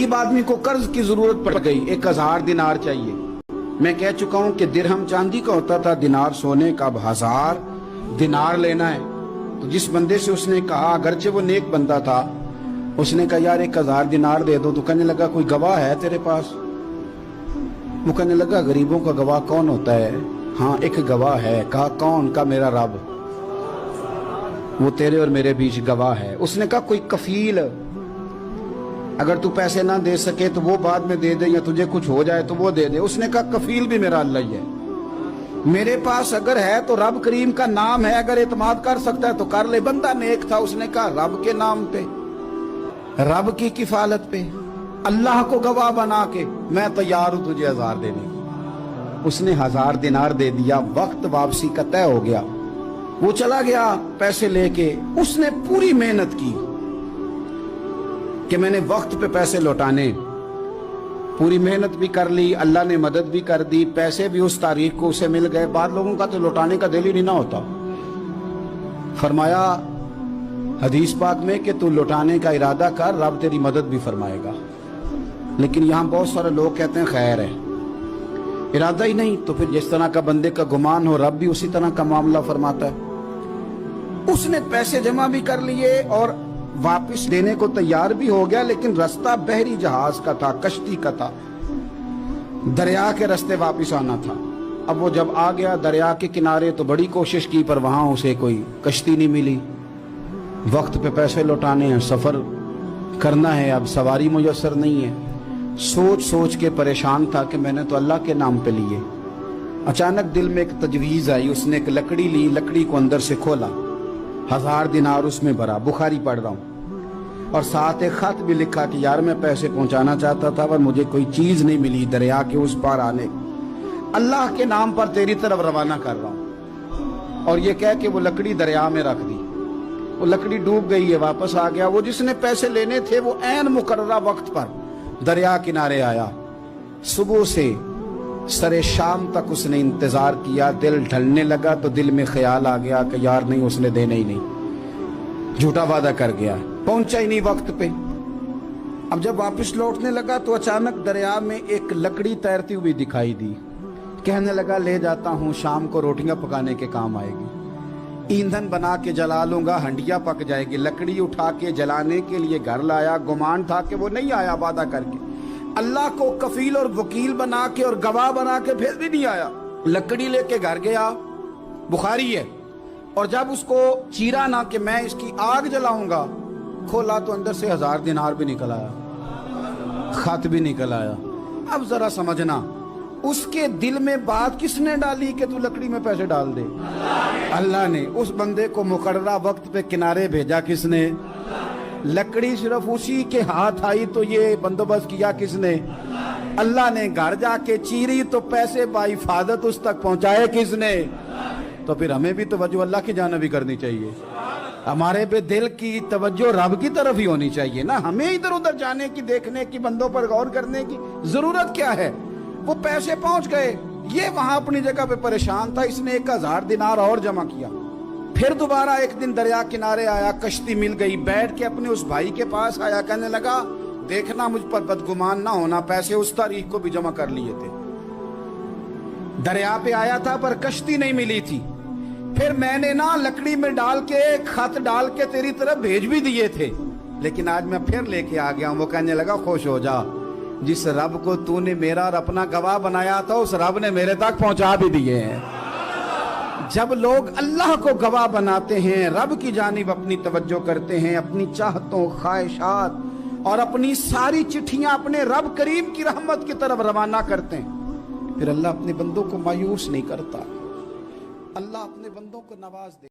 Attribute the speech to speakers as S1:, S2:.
S1: तरकीब आदमी को कर्ज की जरूरत पड़ गई, 1000 दिनार चाहिए। मैं कह चुका हूं कि दिरहम चांदी का होता था, दिनार सोने का। अब 1000 दिनार लेना है। तो जिस बंदे से उसने कहा, अगरचे वो नेक बंदा था, उसने कहा यार 1000 दिनार दे दो। तो कहने लगा कोई गवाह है तेरे पास? वो कहने लगा गरीबों का गवाह कौन होता है? हाँ एक गवाह है। कहा कौन? का मेरा रब, वो तेरे और मेरे बीच गवाह है। उसने कहा कोई कफील, अगर तू पैसे ना दे सके तो वो बाद में दे दे, या तुझे कुछ हो जाए तो वो दे दे। उसने कहा कफील भी मेरा अल्लाह ही है। मेरे पास अगर है तो रब करीम का नाम है, अगर एतमाद कर सकता है तो कर ले। बंदा नेक था, उसने कहा रब के नाम पे, रब की किफालत पे, अल्लाह को गवाह बना के मैं तैयार हूं तुझे 1000 देने। उसने 1000 दिनार दे दिया। वक्त वापसी का तय हो गया। वो चला गया पैसे लेके। उसने पूरी मेहनत की कि मैंने वक्त पे पैसे लौटाने, पूरी मेहनत भी कर ली, अल्लाह ने मदद भी कर दी, पैसे भी उस तारीख को उसे मिल गए। बाद लोगों का तो लौटाने का दिल ही नहीं ना होता। फरमाया हदीस पाक में कि तू लौटाने का इरादा कर, रब तेरी मदद भी फरमाएगा। लेकिन यहां बहुत सारे लोग कहते हैं खैर है, इरादा ही नहीं। तो फिर जिस तरह का बंदे का गुमान हो, रब भी उसी तरह का मामला फरमाता है। उसने पैसे जमा भी कर लिए और वापस देने को तैयार भी हो गया, लेकिन रास्ता बहरी जहाज का था, कश्ती का था, दरिया के रास्ते वापस आना था। अब वो जब आ गया दरिया के किनारे तो बड़ी कोशिश की, पर वहां उसे कोई कश्ती नहीं मिली। वक्त पे पैसे लौटाने हैं, सफर करना है, अब सवारी मुयस्सर नहीं है। सोच सोच के परेशान था कि मैंने तो अल्लाह के नाम पे लिए। अचानक दिल में एक तजवीज आई। उसने एक लकड़ी ली, लकड़ी को अंदर से खोला, 1000 दिनार उसमें भरा। बुखारी पढ़ रहा हूं, और साथ एक खत भी लिखा कि यार मैं पैसे पहुंचाना चाहता था पर मुझे कोई चीज नहीं मिली, दरिया के उस पार आने, अल्लाह के नाम पर तेरी तरफ रवाना कर रहा हूं। और ये कह के वो लकड़ी दरिया में रख दी। वो लकड़ी डूब गई है, वापस आ गया। वो जिसने पैसे लेने थे वो ऐन मुकर्ररा वक्त पर दरिया किनारे आया। सुबह से सरे शाम तक उसने इंतजार किया। दिल ढलने लगा तो दिल में ख्याल आ गया कि यार नहीं, उसने देना ही नहीं, झूठा वादा कर गया, पहुंचा ही नहीं वक्त पे। अब जब वापस लौटने लगा तो अचानक दरिया में एक लकड़ी तैरती हुई दिखाई दी। कहने लगा ले जाता हूं, शाम को रोटियां पकाने के काम आएगी, ईंधन बना के जला लूंगा, हंडिया पक जाएगी। लकड़ी उठा के जलाने के लिए घर लाया। गुमान था कि वो नहीं आया वादा करके, अल्लाह को कफील और वकील बना के और गवाह बना के फिर भी नहीं आया। लकड़ी लेके घर गया, बुखारी है, और जब उसको चीरा ना कि मैं इसकी आग जलाऊंगा, खोला तो अंदर से 1000 दिनार भी निकल आया, खत भी निकल आया। अब जरा समझना, उसके दिल में बात किसने डाली कि तू लकड़ी में पैसे डाल दे? अल्लाह ने। उस बंदे को मुकर्ररा वक्त पे किनारे भेजा किसने? लकड़ी सिर्फ उसी के हाथ आई तो ये बंदोबस्त किया किसने? अल्लाह ने। घर जाके चीरी तो पैसे बाहिफाजत उस तक पहुंचाए किसने? तो फिर हमें भी तवज्जो अल्लाह की जानिब भी करनी चाहिए। हमारे पे दिल की तवज्जो रब की तरफ ही होनी चाहिए ना। हमें इधर उधर जाने की, देखने की, बंदों पर गौर करने की जरूरत क्या है? वो पैसे पहुंच गए, ये वहां अपनी जगह पे परेशान था। इसने 1000 दिनार और जमा किया। फिर दोबारा एक दिन दरिया किनारे आया, कश्ती मिल गई, बैठ के अपने उस भाई के पास आया। कहने लगा देखना मुझ पर बदगुमान ना होना, पैसे उस तारीख को भी जमा कर लिए थे। दरिया पे आया था पर कश्ती नहीं मिली थी। फिर मैंने ना लकड़ी में डाल के, खत डाल के तेरी तरफ भेज भी दिए थे, लेकिन आज मैं फिर लेके आ गया हूं। वो कहने लगा खुश हो जा, जिस रब को तूने मेरा और अपना गवाह बनाया था उस रब ने मेरे तक पहुंचा भी दिए हैं। जब लोग अल्लाह को गवाह बनाते हैं, रब की जानिब अपनी तवज्जो करते हैं, अपनी चाहतों, ख्वाहिशात और अपनी सारी चिट्ठियां अपने रब करीम की रहमत की तरफ रवाना करते हैं, फिर अल्लाह अपने बंदों को मायूस नहीं करता। अल्लाह अपने बंदों को नवाज दे।